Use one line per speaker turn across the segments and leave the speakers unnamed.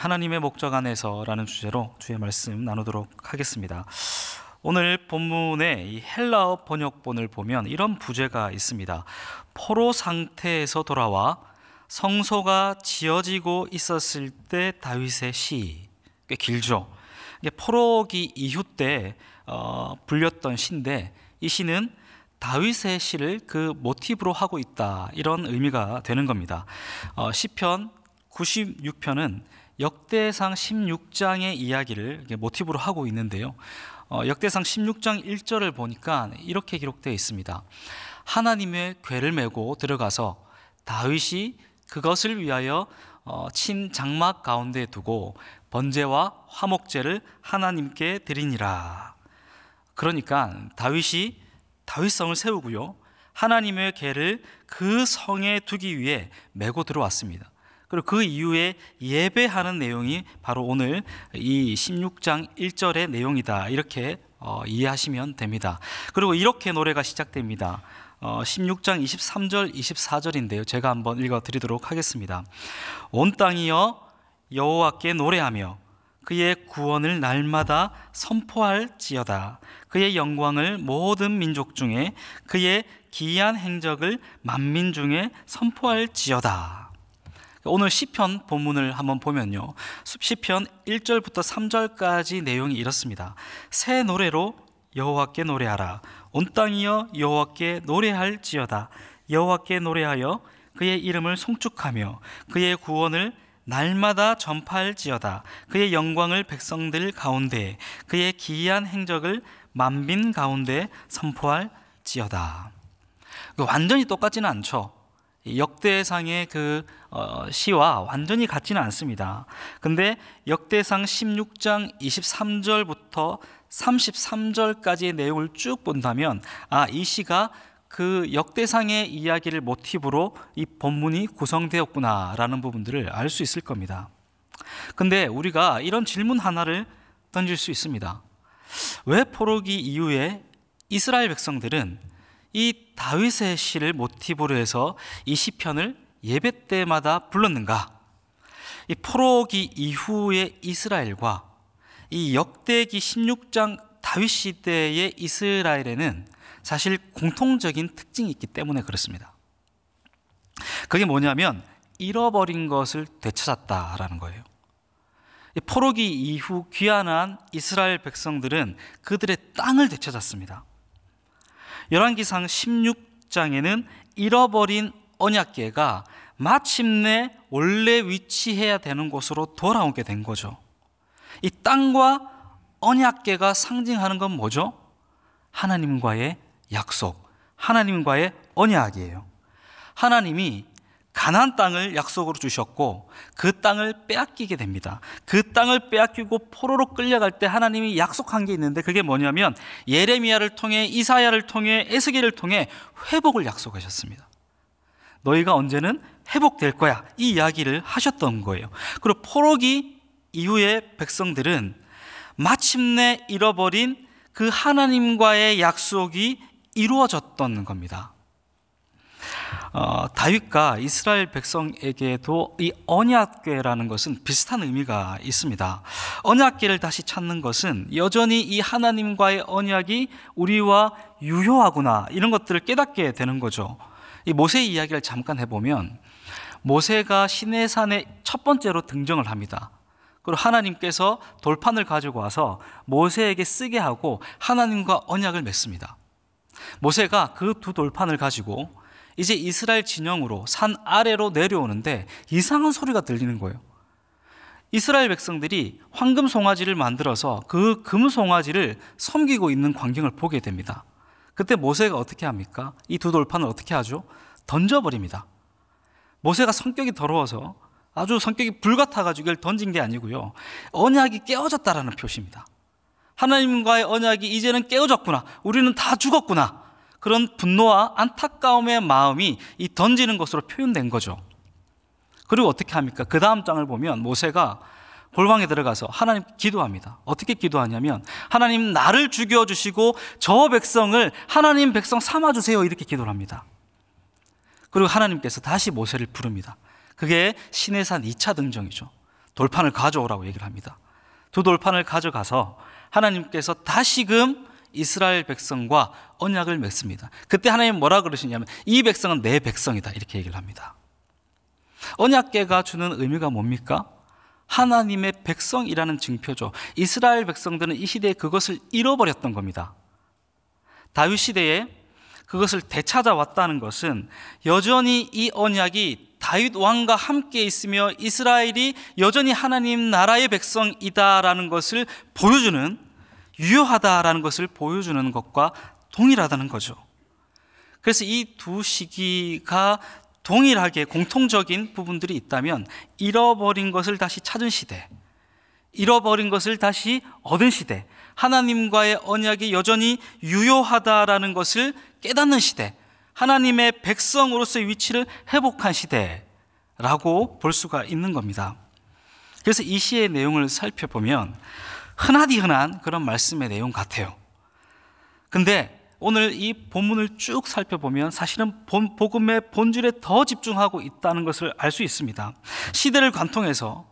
하나님의 목적 안에서라는 주제로 주의 말씀 나누도록 하겠습니다. 오늘 본문의 이 헬라어 번역본을 보면 이런 부제가 있습니다. 포로 상태에서 돌아와 성소가 지어지고 있었을 때 다윗의 시. 꽤 길죠. 이게 포로기 이후 때 불렸던 시인데, 이 시는 다윗의 시를 그 모티브로 하고 있다, 이런 의미가 되는 겁니다. 시편 96편은 역대상 16장의 이야기를 모티브로 하고 있는데요, 역대상 16장 1절을 보니까 이렇게 기록되어 있습니다. 하나님의 궤를 메고 들어가서 다윗이 그것을 위하여 친 장막 가운데 두고 번제와 화목제를 하나님께 드리니라. 그러니까 다윗이 다윗성을 세우고요, 하나님의 궤를 그 성에 두기 위해 메고 들어왔습니다. 그리고 그 이후에 예배하는 내용이 바로 오늘 이 16장 1절의 내용이다, 이렇게 이해하시면 됩니다. 그리고 이렇게 노래가 시작됩니다. 16장 23절 24절인데요 제가 한번 읽어드리도록 하겠습니다. 온 땅이여 여호와께 노래하며 그의 구원을 날마다 선포할지어다. 그의 영광을 모든 민족 중에, 그의 기이한 행적을 만민 중에 선포할지어다. 오늘 시편 본문을 한번 보면요, 시편 1절부터 3절까지 내용이 이렇습니다. 새 노래로 여호와께 노래하라. 온 땅이여 여호와께 노래할지어다. 여호와께 노래하여 그의 이름을 송축하며 그의 구원을 날마다 전파할지어다. 그의 영광을 백성들 가운데, 그의 기이한 행적을 만민 가운데 선포할지어다. 완전히 똑같지는 않죠. 역대상의 그 시와 완전히 같지는 않습니다. 근데 역대상 16장 23절부터 33절까지의 내용을 쭉 본다면, 이 시가 그 역대상의 이야기를 모티브로 이 본문이 구성되었구나 라는 부분들을 알 수 있을 겁니다. 근데 우리가 이런 질문 하나를 던질 수 있습니다. 왜 포로기 이후에 이스라엘 백성들은 이 다윗의 시를 모티브로 해서 이 시편을 예배 때마다 불렀는가? 이 포로기 이후의 이스라엘과 이 역대기 16장 다윗 시대의 이스라엘에는 사실 공통적인 특징이 있기 때문에 그렇습니다. 그게 뭐냐면 잃어버린 것을 되찾았다라는 거예요. 포로기 이후 귀환한 이스라엘 백성들은 그들의 땅을 되찾았습니다. 열왕기상 16장에는 잃어버린 언약궤가 마침내 원래 위치해야 되는 곳으로 돌아오게 된 거죠. 이 땅과 언약궤가 상징하는 건 뭐죠? 하나님과의 약속, 하나님과의 언약이에요. 하나님이 가나안 땅을 약속으로 주셨고 그 땅을 빼앗기게 됩니다. 그 땅을 빼앗기고 포로로 끌려갈 때 하나님이 약속한 게 있는데, 그게 뭐냐면 예레미야를 통해, 이사야를 통해, 에스겔을 통해 회복을 약속하셨습니다. 너희가 언제는 회복될 거야, 이 이야기를 하셨던 거예요. 그리고 포로기 이후의 백성들은 마침내 잃어버린 그 하나님과의 약속이 이루어졌던 겁니다. 다윗과 이스라엘 백성에게도 이 언약궤라는 것은 비슷한 의미가 있습니다. 언약궤를 다시 찾는 것은 여전히 이 하나님과의 언약이 우리와 유효하구나, 이런 것들을 깨닫게 되는 거죠. 이 모세의 이야기를 잠깐 해보면, 모세가 시내산에 첫 번째로 등정을 합니다. 그리고 하나님께서 돌판을 가지고 와서 모세에게 쓰게 하고 하나님과 언약을 맺습니다. 모세가 그 두 돌판을 가지고 이제 이스라엘 진영으로 산 아래로 내려오는데 이상한 소리가 들리는 거예요. 이스라엘 백성들이 황금 송아지를 만들어서 그 금 송아지를 섬기고 있는 광경을 보게 됩니다. 그때 모세가 어떻게 합니까? 이 두 돌판을 어떻게 하죠? 던져버립니다. 모세가 성격이 더러워서 아주 성격이 불같아가지고 이걸 던진 게 아니고요, 언약이 깨어졌다라는 표시입니다. 하나님과의 언약이 이제는 깨어졌구나, 우리는 다 죽었구나, 그런 분노와 안타까움의 마음이 이 던지는 것으로 표현된 거죠. 그리고 어떻게 합니까? 그 다음 장을 보면 모세가 골방에 들어가서 하나님 기도합니다. 어떻게 기도하냐면, 하나님 나를 죽여주시고 저 백성을 하나님 백성 삼아주세요, 이렇게 기도를 합니다. 그리고 하나님께서 다시 모세를 부릅니다. 그게 시내산 2차 등정이죠. 돌판을 가져오라고 얘기를 합니다. 두 돌판을 가져가서 하나님께서 다시금 이스라엘 백성과 언약을 맺습니다. 그때 하나님 뭐라 그러시냐면 이 백성은 내 백성이다 이렇게 얘기를 합니다. 언약궤가 주는 의미가 뭡니까? 하나님의 백성이라는 증표죠. 이스라엘 백성들은 이 시대에 그것을 잃어버렸던 겁니다. 다윗 시대에 그것을 되찾아왔다는 것은 여전히 이 언약이 다윗 왕과 함께 있으며 이스라엘이 여전히 하나님 나라의 백성이다라는 것을 보여주는, 유효하다라는 것을 보여주는 것과 동일하다는 거죠. 그래서 이 두 시기가 동일하게 공통적인 부분들이 있다면 잃어버린 것을 다시 찾은 시대, 잃어버린 것을 다시 얻은 시대, 하나님과의 언약이 여전히 유효하다라는 것을 깨닫는 시대, 하나님의 백성으로서의 위치를 회복한 시대라고 볼 수가 있는 겁니다. 그래서 이 시의 내용을 살펴보면 흔하디 흔한 그런 말씀의 내용 같아요. 근데 오늘 이 본문을 쭉 살펴보면 사실은 복음의 본질에 더 집중하고 있다는 것을 알 수 있습니다. 시대를 관통해서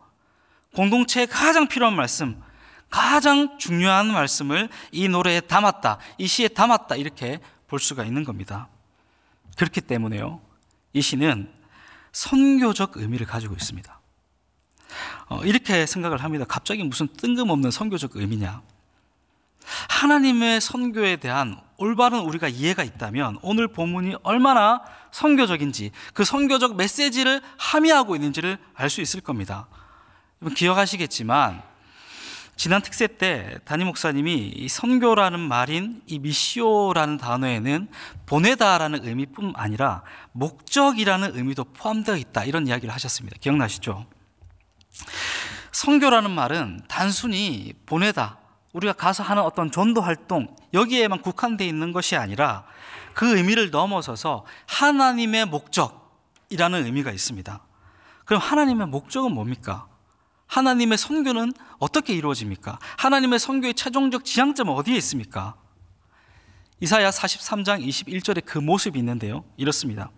공동체에 가장 필요한 말씀, 가장 중요한 말씀을 이 노래에 담았다, 이 시에 담았다 이렇게 볼 수가 있는 겁니다. 그렇기 때문에요, 이 시는 선교적 의미를 가지고 있습니다. 이렇게 생각을 합니다. 갑자기 무슨 뜬금없는 선교적 의미냐? 하나님의 선교에 대한 올바른 우리가 이해가 있다면 오늘 본문이 얼마나 선교적인지, 그 선교적 메시지를 함의하고 있는지를 알 수 있을 겁니다. 여러분 기억하시겠지만 지난 특세 때 담임 목사님이 이 선교라는 말인 이 미시오라는 단어에는 보내다라는 의미뿐 아니라 목적이라는 의미도 포함되어 있다, 이런 이야기를 하셨습니다. 기억나시죠? 선교라는 말은 단순히 보내다, 우리가 가서 하는 어떤 전도 활동 여기에만 국한되어 있는 것이 아니라 그 의미를 넘어서서 하나님의 목적이라는 의미가 있습니다. 그럼 하나님의 목적은 뭡니까? 하나님의 선교는 어떻게 이루어집니까? 하나님의 선교의 최종적 지향점은 어디에 있습니까? 이사야 43장 21절에 그 모습이 있는데요, 이렇습니다.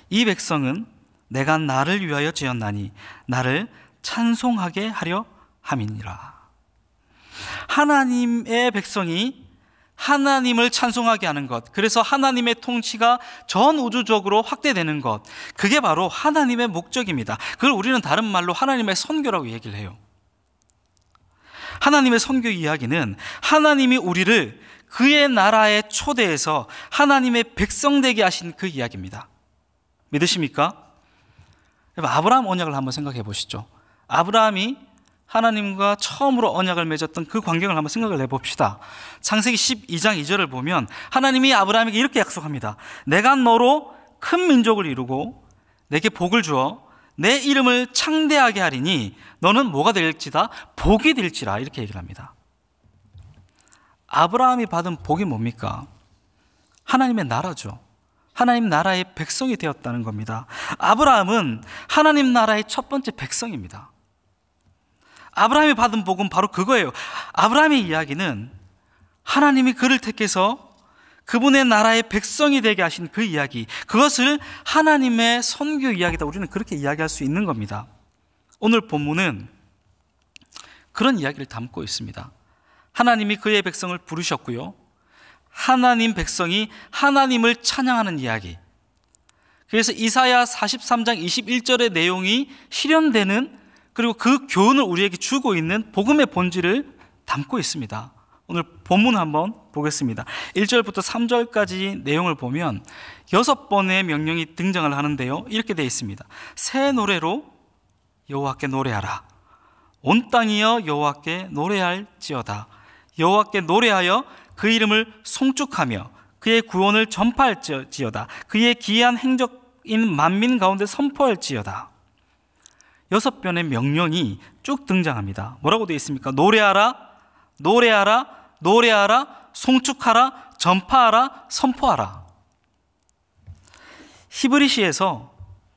이 백성은 내가 나를 위하여 지었나니 나를 찬송하게 하려 함이니라. 하나님의 백성이 하나님을 찬송하게 하는 것, 그래서 하나님의 통치가 전 우주적으로 확대되는 것, 그게 바로 하나님의 목적입니다. 그걸 우리는 다른 말로 하나님의 선교라고 얘기를 해요. 하나님의 선교 이야기는 하나님이 우리를 그의 나라에 초대해서 하나님의 백성 되게 하신 그 이야기입니다. 믿으십니까? 아브라함 언약을 한번 생각해 보시죠. 아브라함이 하나님과 처음으로 언약을 맺었던 그 광경을 한번 생각을 해봅시다. 창세기 12장 2절을 보면 하나님이 아브라함에게 이렇게 약속합니다. 내가 너로 큰 민족을 이루고 내게 복을 주어 내 이름을 창대하게 하리니 너는 뭐가 될지다? 복이 될지라, 이렇게 얘기를 합니다. 아브라함이 받은 복이 뭡니까? 하나님의 나라죠. 하나님 나라의 백성이 되었다는 겁니다. 아브라함은 하나님 나라의 첫 번째 백성입니다. 아브라함이 받은 복은 바로 그거예요. 아브라함의 이야기는 하나님이 그를 택해서 그분의 나라의 백성이 되게 하신 그 이야기, 그것을 하나님의 선교 이야기다, 우리는 그렇게 이야기할 수 있는 겁니다. 오늘 본문은 그런 이야기를 담고 있습니다. 하나님이 그의 백성을 부르셨고요, 하나님 백성이 하나님을 찬양하는 이야기, 그래서 이사야 43장 21절의 내용이 실현되는, 그리고 그 교훈을 우리에게 주고 있는 복음의 본질을 담고 있습니다. 오늘 본문 한번 보겠습니다. 1절부터 3절까지 내용을 보면 6번의 명령이 등장을 하는데요, 이렇게 되어 있습니다. 새 노래로 여호와께 노래하라. 온 땅이여 여호와께 노래할지어다. 여호와께 노래하여 그 이름을 송축하며 그의 구원을 전파할지어다. 그의 기이한 행적인 만민 가운데 선포할지어다. 6번의 명령이 쭉 등장합니다. 뭐라고 되어 있습니까? 노래하라, 노래하라, 노래하라, 송축하라, 전파하라, 선포하라. 히브리시에서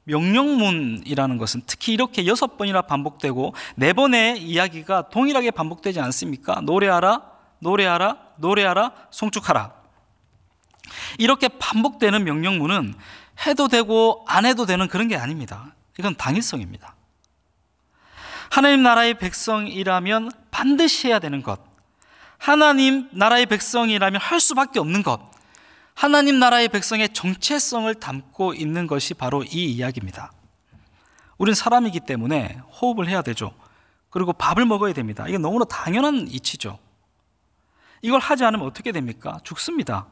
명령문이라는 것은 특히 이렇게 6번이나 반복되고 4번의 이야기가 동일하게 반복되지 않습니까? 노래하라, 노래하라, 노래하라, 송축하라. 이렇게 반복되는 명령문은 해도 되고 안 해도 되는 그런 게 아닙니다. 이건 당일성입니다. 하나님 나라의 백성이라면 반드시 해야 되는 것, 하나님 나라의 백성이라면 할 수밖에 없는 것, 하나님 나라의 백성의 정체성을 담고 있는 것이 바로 이 이야기입니다. 우린 사람이기 때문에 호흡을 해야 되죠. 그리고 밥을 먹어야 됩니다. 이게 너무나 당연한 이치죠. 이걸 하지 않으면 어떻게 됩니까? 죽습니다.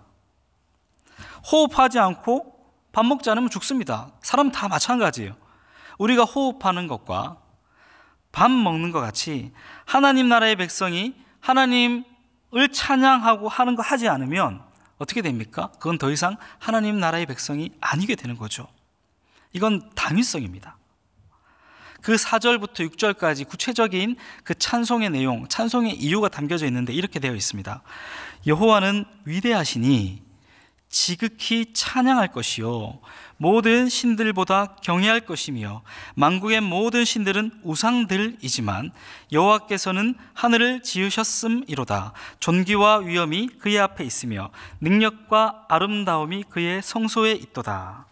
호흡하지 않고 밥 먹지 않으면 죽습니다. 사람 다 마찬가지예요. 우리가 호흡하는 것과 밥 먹는 것 같이 하나님 나라의 백성이 하나님을 찬양하고 하는 거 하지 않으면 어떻게 됩니까? 그건 더 이상 하나님 나라의 백성이 아니게 되는 거죠. 이건 당위성입니다. 그 4절부터 6절까지 구체적인 그 찬송의 내용, 찬송의 이유가 담겨져 있는데 이렇게 되어 있습니다. 여호와는 위대하시니 지극히 찬양할 것이요 모든 신들보다 경외할 것이며 만국의 모든 신들은 우상들이지만 여호와께서는 하늘을 지으셨음이로다. 존귀와 위엄이 그의 앞에 있으며 능력과 아름다움이 그의 성소에 있도다.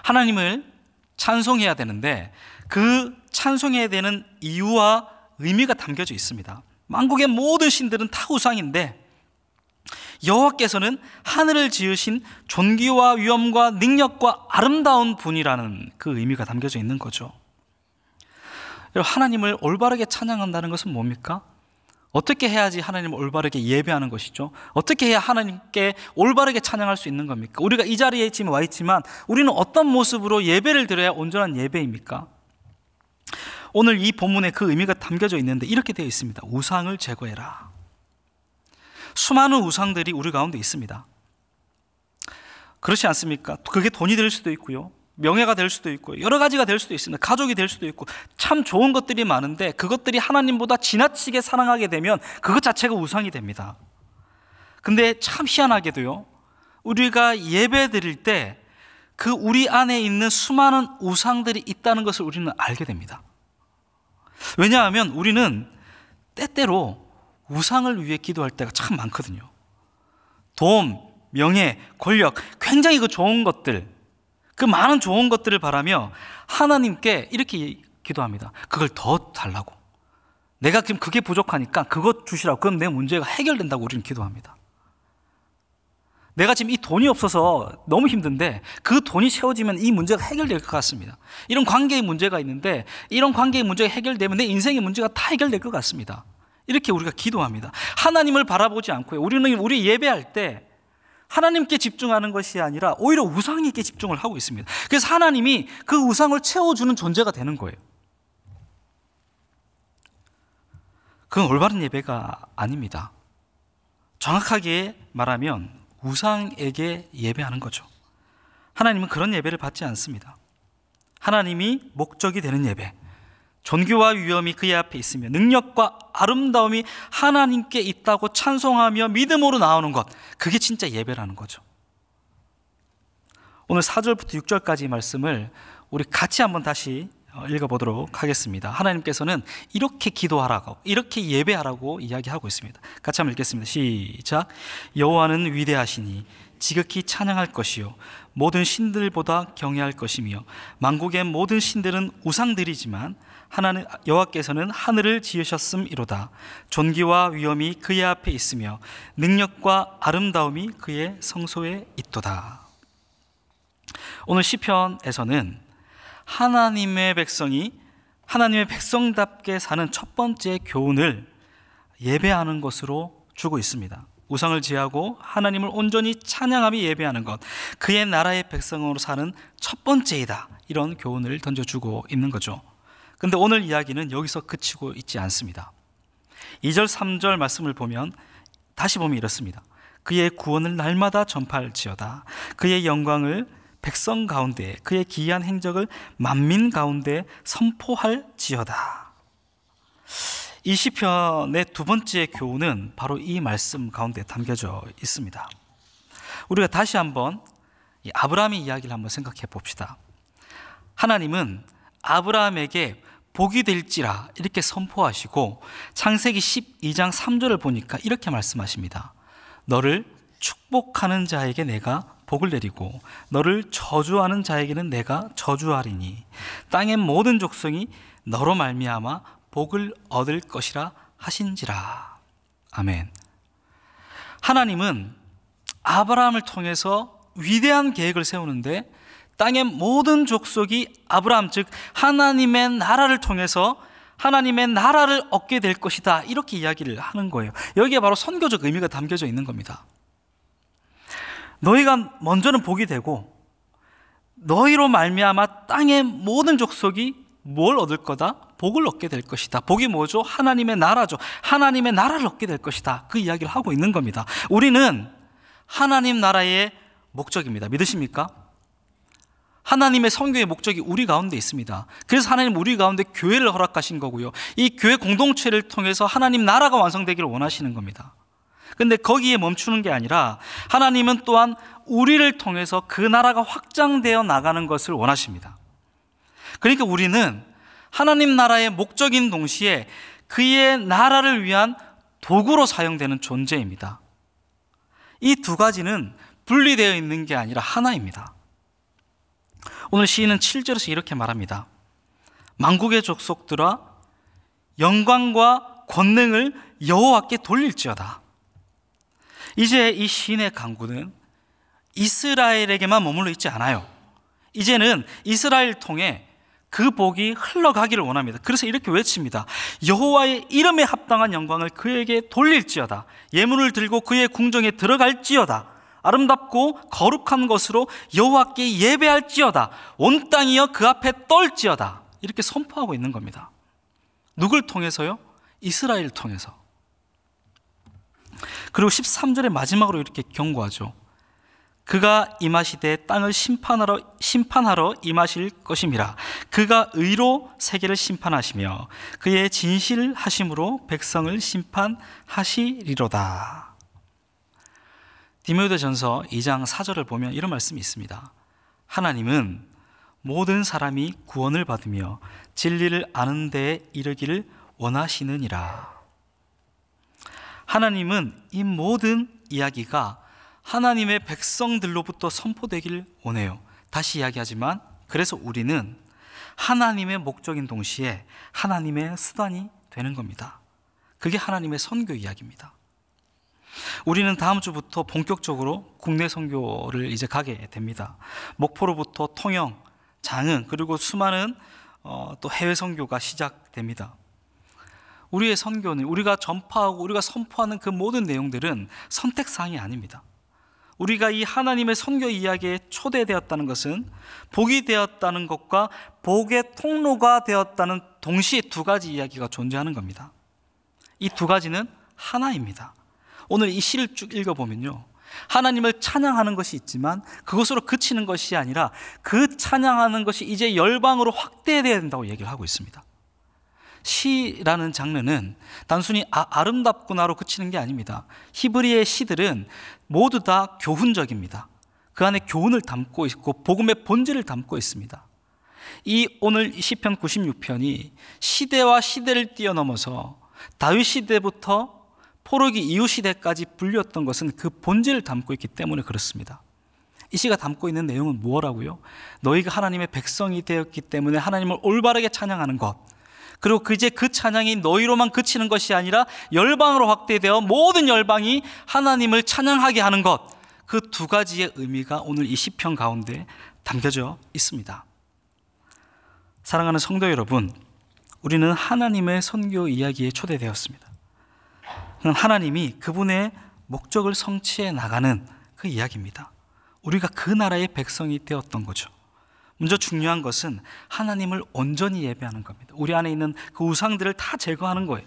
하나님을 찬송해야 되는데 그 찬송해야 되는 이유와 의미가 담겨져 있습니다. 만국의 모든 신들은 다 우상인데 여호와께서는 하늘을 지으신 존귀와 위엄과 능력과 아름다운 분이라는 그 의미가 담겨져 있는 거죠. 하나님을 올바르게 찬양한다는 것은 뭡니까? 어떻게 해야지 하나님을 올바르게 예배하는 것이죠? 어떻게 해야 하나님께 올바르게 찬양할 수 있는 겁니까? 우리가 이 자리에 지금 와 있지만 우리는 어떤 모습으로 예배를 드려야 온전한 예배입니까? 오늘 이 본문에 그 의미가 담겨져 있는데 이렇게 되어 있습니다. 우상을 제거해라. 수많은 우상들이 우리 가운데 있습니다. 그렇지 않습니까? 그게 돈이 될 수도 있고요, 명예가 될 수도 있고 여러 가지가 될 수도 있습니다. 가족이 될 수도 있고 참 좋은 것들이 많은데 그것들이 하나님보다 지나치게 사랑하게 되면 그것 자체가 우상이 됩니다. 근데 참 희한하게도요, 우리가 예배 드릴 때 그 우리 안에 있는 수많은 우상들이 있다는 것을 우리는 알게 됩니다. 왜냐하면 우리는 때때로 우상을 위해 기도할 때가 참 많거든요. 돈, 명예, 권력, 굉장히 그 좋은 것들, 그 많은 좋은 것들을 바라며 하나님께 이렇게 기도합니다. 그걸 더 달라고. 내가 지금 그게 부족하니까 그것 주시라고. 그럼 내 문제가 해결된다고 우리는 기도합니다. 내가 지금 이 돈이 없어서 너무 힘든데 그 돈이 채워지면 이 문제가 해결될 것 같습니다. 이런 관계의 문제가 있는데 이런 관계의 문제가 해결되면 내 인생의 문제가 다 해결될 것 같습니다. 이렇게 우리가 기도합니다. 하나님을 바라보지 않고요, 우리는 우리 예배할 때 하나님께 집중하는 것이 아니라 오히려 우상에게 집중을 하고 있습니다. 그래서 하나님이 그 우상을 채워주는 존재가 되는 거예요. 그건 올바른 예배가 아닙니다. 정확하게 말하면 우상에게 예배하는 거죠. 하나님은 그런 예배를 받지 않습니다. 하나님이 목적이 되는 예배, 존귀와 위엄이 그의 앞에 있으며 능력과 아름다움이 하나님께 있다고 찬송하며 믿음으로 나오는 것, 그게 진짜 예배라는 거죠. 오늘 4절부터 6절까지 말씀을 우리 같이 한번 다시 읽어보도록 하겠습니다. 하나님께서는 이렇게 기도하라고, 이렇게 예배하라고 이야기하고 있습니다. 같이 한번 읽겠습니다. 시작. 여호와는 위대하시니 지극히 찬양할 것이요 모든 신들보다 경외할 것이며 만국의 모든 신들은 우상들이지만 하나님 여호와께서는 하늘을 지으셨음이로다. 존귀와 위엄이 그의 앞에 있으며 능력과 아름다움이 그의 성소에 있도다. 오늘 시편에서는 하나님의 백성이 하나님의 백성답게 사는 첫 번째 교훈을 예배하는 것으로 주고 있습니다. 우상을 제하고 하나님을 온전히 찬양하며 예배하는 것, 그의 나라의 백성으로 사는 첫 번째이다. 이런 교훈을 던져주고 있는 거죠. 근데 오늘 이야기는 여기서 그치고 있지 않습니다. 2절 3절 말씀을 보면 다시 보면 이렇습니다. 그의 구원을 날마다 전파할지어다. 그의 영광을 백성 가운데, 그의 기이한 행적을 만민 가운데 선포할지어다. 이 시편의 두 번째 교훈은 바로 이 말씀 가운데 담겨져 있습니다. 우리가 다시 한번 이 아브라함의 이야기를 한번 생각해 봅시다. 하나님은 아브라함에게 복이 될지라 이렇게 선포하시고 창세기 12장 3절을 보니까 이렇게 말씀하십니다. 너를 축복하는 자에게 내가 복을 내리고 너를 저주하는 자에게는 내가 저주하리니 땅의 모든 족속이 너로 말미암아 복을 얻을 것이라 하신지라. 아멘. 하나님은 아브라함을 통해서 위대한 계획을 세우는데 땅의 모든 족속이 아브라함, 즉 하나님의 나라를 통해서 하나님의 나라를 얻게 될 것이다, 이렇게 이야기를 하는 거예요. 여기에 바로 선교적 의미가 담겨져 있는 겁니다. 너희가 먼저는 복이 되고 너희로 말미암아 땅의 모든 족속이 뭘 얻을 거다? 복을 얻게 될 것이다. 복이 뭐죠? 하나님의 나라죠. 하나님의 나라를 얻게 될 것이다. 그 이야기를 하고 있는 겁니다. 우리는 하나님 나라의 목적입니다. 믿으십니까? 하나님의 선교의 목적이 우리 가운데 있습니다. 그래서 하나님 우리 가운데 교회를 허락하신 거고요. 이 교회 공동체를 통해서 하나님 나라가 완성되기를 원하시는 겁니다. 근데 거기에 멈추는 게 아니라 하나님은 또한 우리를 통해서 그 나라가 확장되어 나가는 것을 원하십니다. 그러니까 우리는 하나님 나라의 목적인 동시에 그의 나라를 위한 도구로 사용되는 존재입니다. 이 두 가지는 분리되어 있는 게 아니라 하나입니다. 오늘 시인은 7절에서 이렇게 말합니다. 만국의 족속들아 영광과 권능을 여호와께 돌릴지어다. 이제 이 시인의 간구는 이스라엘에게만 머물러 있지 않아요. 이제는 이스라엘을 통해 그 복이 흘러가기를 원합니다. 그래서 이렇게 외칩니다. 여호와의 이름에 합당한 영광을 그에게 돌릴지어다. 예물을 들고 그의 궁정에 들어갈지어다. 아름답고 거룩한 것으로 여호와께 예배할지어다. 온 땅이여 그 앞에 떨지어다. 이렇게 선포하고 있는 겁니다. 누굴 통해서요? 이스라엘을 통해서. 그리고 13절의 마지막으로 이렇게 경고하죠. 그가 임하시되 땅을 심판하러 임하실 것임이라. 그가 의로 세계를 심판하시며 그의 진실하심으로 백성을 심판하시리로다. 디모데전서 2장 4절을 보면 이런 말씀이 있습니다. 하나님은 모든 사람이 구원을 받으며 진리를 아는 데에 이르기를 원하시느니라. 하나님은 이 모든 이야기가 하나님의 백성들로부터 선포되기를 원해요. 다시 이야기하지만 그래서 우리는 하나님의 목적인 동시에 하나님의 수단이 되는 겁니다. 그게 하나님의 선교 이야기입니다. 우리는 다음 주부터 본격적으로 국내 선교를 이제 가게 됩니다. 목포로부터 통영, 장흥, 그리고 수많은 또 해외 선교가 시작됩니다. 우리의 선교는 우리가 전파하고 우리가 선포하는 그 모든 내용들은 선택사항이 아닙니다. 우리가 이 하나님의 선교 이야기에 초대되었다는 것은 복이 되었다는 것과 복의 통로가 되었다는 동시에 두 가지 이야기가 존재하는 겁니다. 이 두 가지는 하나입니다. 오늘 이 시를 쭉 읽어보면요, 하나님을 찬양하는 것이 있지만 그것으로 그치는 것이 아니라 그 찬양하는 것이 이제 열방으로 확대되어야 된다고 얘기를 하고 있습니다. 시라는 장르는 단순히 아름답구나로 그치는 게 아닙니다. 히브리의 시들은 모두 다 교훈적입니다. 그 안에 교훈을 담고 있고 복음의 본질을 담고 있습니다. 이 오늘 시편 96편이 시대와 시대를 뛰어넘어서 다윗 시대부터 포로기 이후 시대까지 불렸던 것은 그 본질을 담고 있기 때문에 그렇습니다. 이 시가 담고 있는 내용은 무엇이라고요? 너희가 하나님의 백성이 되었기 때문에 하나님을 올바르게 찬양하는 것, 그리고 이제 그 찬양이 너희로만 그치는 것이 아니라 열방으로 확대되어 모든 열방이 하나님을 찬양하게 하는 것, 그 두 가지의 의미가 오늘 이 시편 가운데 담겨져 있습니다. 사랑하는 성도 여러분, 우리는 하나님의 선교 이야기에 초대되었습니다. 하나님이 그분의 목적을 성취해 나가는 그 이야기입니다. 우리가 그 나라의 백성이 되었던 거죠. 먼저 중요한 것은 하나님을 온전히 예배하는 겁니다. 우리 안에 있는 그 우상들을 다 제거하는 거예요.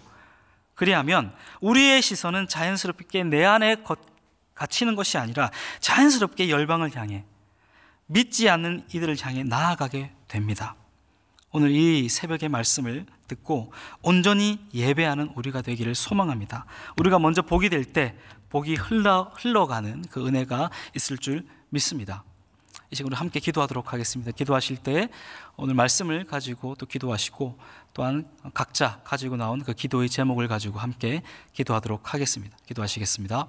그리하면 우리의 시선은 자연스럽게 내 안에 갇히는 것이 아니라 자연스럽게 열방을 향해, 믿지 않는 이들을 향해 나아가게 됩니다. 오늘 이 새벽의 말씀을 듣고 온전히 예배하는 우리가 되기를 소망합니다. 우리가 먼저 복이 될 때 복이 흘러가는 그 은혜가 있을 줄 믿습니다. 이 시간으로 함께 기도하도록 하겠습니다. 기도하실 때 오늘 말씀을 가지고 또 기도하시고, 또한 각자 가지고 나온 그 기도의 제목을 가지고 함께 기도하도록 하겠습니다. 기도하시겠습니다.